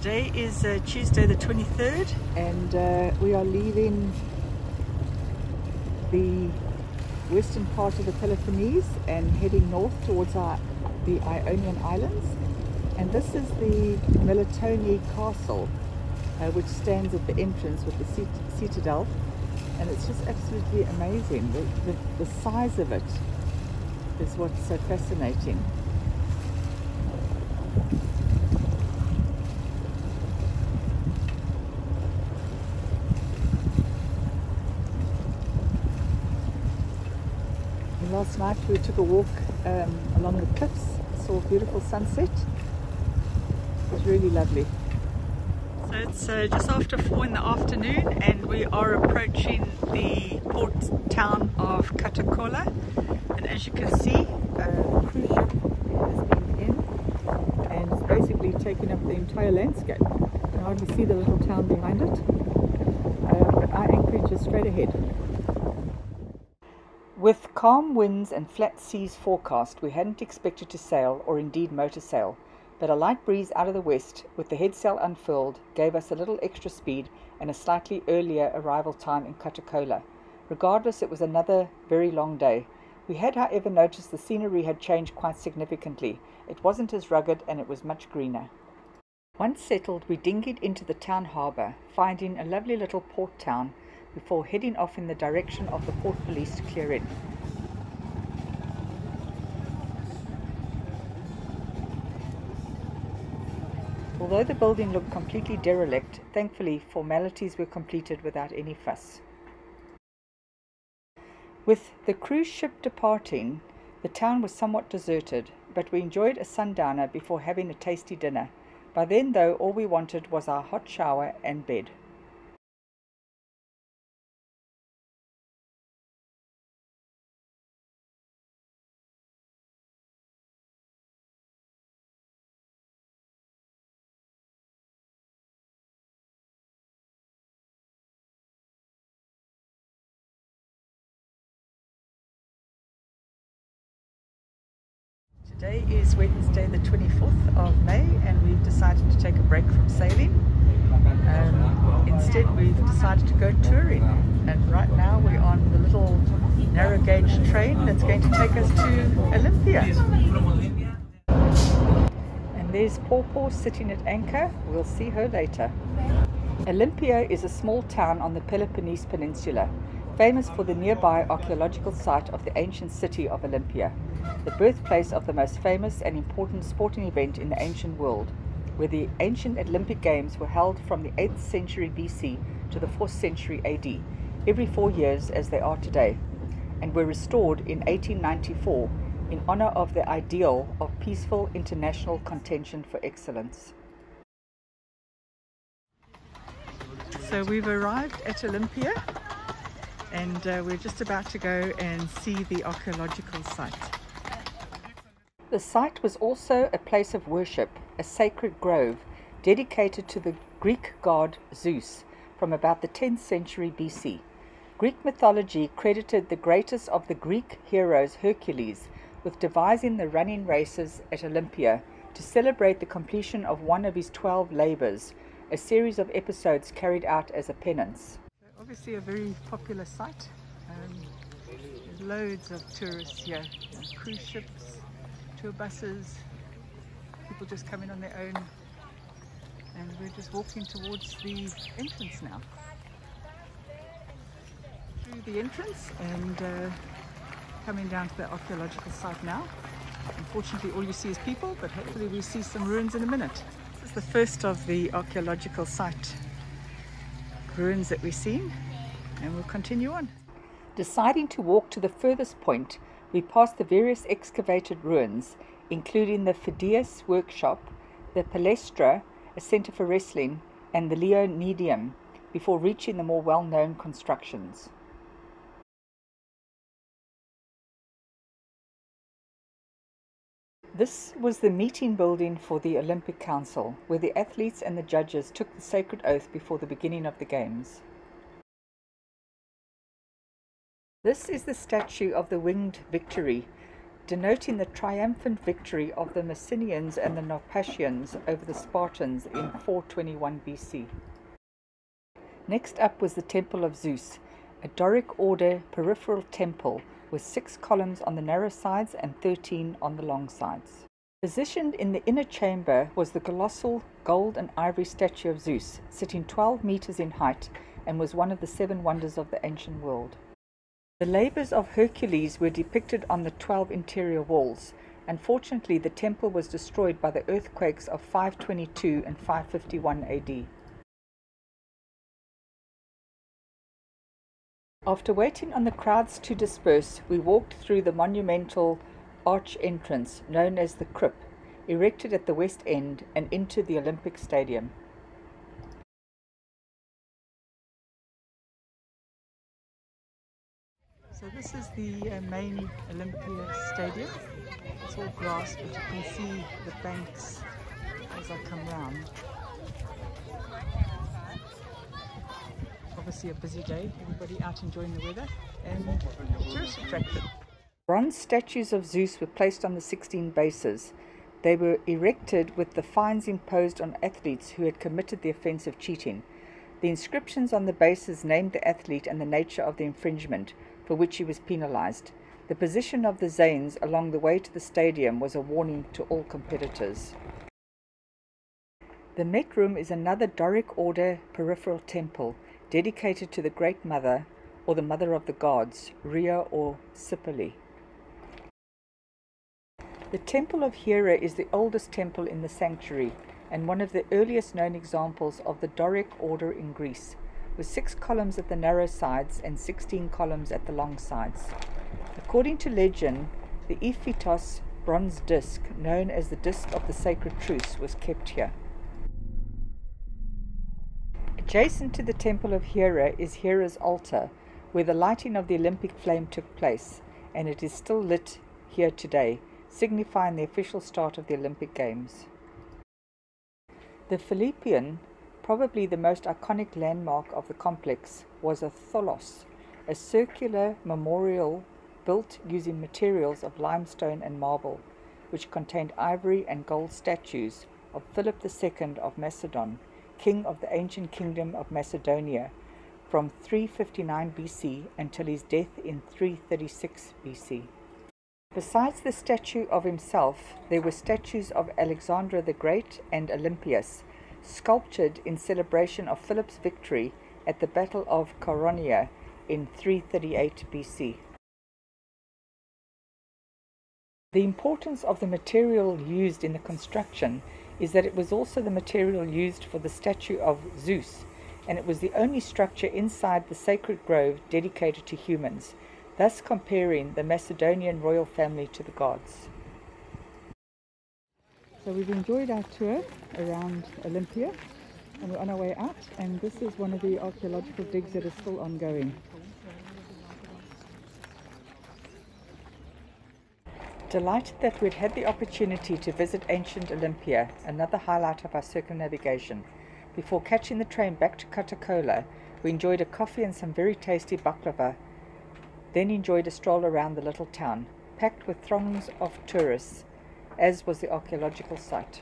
Today is Tuesday the 23rd, and we are leaving the western part of the Peloponnese and heading north towards the Ionian Islands. And this is the Melitone Castle, which stands at the entrance with the citadel, and it's just absolutely amazing. The size of it is what's so fascinating. Last night we took a walk along the cliffs, saw a beautiful sunset. It was really lovely. So it's just after 4 in the afternoon and we are approaching the port town of Katakola, and as you can see a cruise ship has been in and it's basically taken up the entire landscape. You can hardly see the little town behind it, but our anchorage is straight ahead. With calm winds and flat seas forecast, we hadn't expected to sail, or indeed motor sail, but a light breeze out of the west, with the head sail unfurled, gave us a little extra speed and a slightly earlier arrival time in Katakola. Regardless, it was another very long day. We had, however, noticed the scenery had changed quite significantly. It wasn't as rugged and it was much greener. Once settled, we dinghied into the town harbour, finding a lovely little port town, before heading off in the direction of the port police to clear in. Although the building looked completely derelict, thankfully formalities were completed without any fuss. With the cruise ship departing, the town was somewhat deserted, but we enjoyed a sundowner before having a tasty dinner. By then, though, all we wanted was our hot shower and bed. Today is Wednesday the 24th of May and we've decided to take a break from sailing. Instead we've decided to go touring, and right now we're on the little narrow gauge train that's going to take us to Olympia. And there's Paw sitting at anchor. We'll see her later. Olympia is a small town on the Peloponnese Peninsula, famous for the nearby archaeological site of the ancient city of Olympia, the birthplace of the most famous and important sporting event in the ancient world, where the ancient Olympic Games were held from the 8th century BC to the 4th century AD, every 4 years as they are today, and were restored in 1894 in honor of the ideal of peaceful international contention for excellence. So we've arrived at Olympia, and we're just about to go and see the archaeological site. The site was also a place of worship, a sacred grove dedicated to the Greek god Zeus from about the 10th century BC. Greek mythology credited the greatest of the Greek heroes, Hercules, with devising the running races at Olympia to celebrate the completion of one of his 12 labors, a series of episodes carried out as a penance. Obviously a very popular site. There's loads of tourists here, cruise ships, tour buses, people just coming on their own, and we're just walking towards the entrance now. Through the entrance and coming down to the archaeological site now. Unfortunately all you see is people, but hopefully we see some ruins in a minute. This is the first of the archaeological site ruins that we've seen, and we'll continue on. Deciding to walk to the furthest point, we passed the various excavated ruins, including the Phidias workshop, the Palestra, a centre for wrestling, and the Leonidium, before reaching the more well-known constructions. This was the meeting building for the Olympic Council, where the athletes and the judges took the sacred oath before the beginning of the Games. This is the statue of the Winged Victory, denoting the triumphant victory of the Messenians and the Naupatians over the Spartans in 421 BC. Next up was the Temple of Zeus, a Doric order peripheral temple with 6 columns on the narrow sides and 13 on the long sides. Positioned in the inner chamber was the colossal gold and ivory statue of Zeus, sitting 12 meters in height, and was one of the 7 wonders of the ancient world. The labors of Hercules were depicted on the 12 interior walls. Unfortunately, the temple was destroyed by the earthquakes of 522 and 551 AD. After waiting on the crowds to disperse, we walked through the monumental arch entrance known as the crypt, erected at the west end, and into the Olympic Stadium. So this is the main Olympia Stadium. It's all grass, but you can see the banks as I come round. Obviously a busy day, everybody out enjoying the weather and tourist attracted. Bronze statues of Zeus were placed on the 16 bases. They were erected with the fines imposed on athletes who had committed the offense of cheating. The inscriptions on the bases named the athlete and the nature of the infringement for which he was penalized. The position of the Zanes along the way to the stadium was a warning to all competitors. The Met Room is another Doric order peripheral temple dedicated to the Great Mother, or the Mother of the Gods, Rhea or Cipele. The Temple of Hera is the oldest temple in the sanctuary and one of the earliest known examples of the Doric order in Greece, with 6 columns at the narrow sides and 16 columns at the long sides. According to legend, the Ephitos bronze disc, known as the Disc of the Sacred Truce, was kept here. Adjacent to the Temple of Hera is Hera's altar, where the lighting of the Olympic flame took place, and it is still lit here today, signifying the official start of the Olympic Games. The Philippian, probably the most iconic landmark of the complex, was a tholos, a circular memorial built using materials of limestone and marble, which contained ivory and gold statues of Philip II of Macedon, king of the ancient kingdom of Macedonia, from 359 BC until his death in 336 BC. Besides the statue of himself, there were statues of Alexander the Great and Olympias, sculptured in celebration of Philip's victory at the Battle of Chaeronea in 338 BC. The importance of the material used in the construction is that it was also the material used for the statue of Zeus, and it was the only structure inside the sacred grove dedicated to humans, thus comparing the Macedonian royal family to the gods. So we've enjoyed our tour around Olympia and we're on our way out, and this is one of the archaeological digs that is still ongoing. Delighted that we'd had the opportunity to visit ancient Olympia, another highlight of our circumnavigation. Before catching the train back to Katakola, we enjoyed a coffee and some very tasty baklava, then enjoyed a stroll around the little town, packed with throngs of tourists, as was the archaeological site.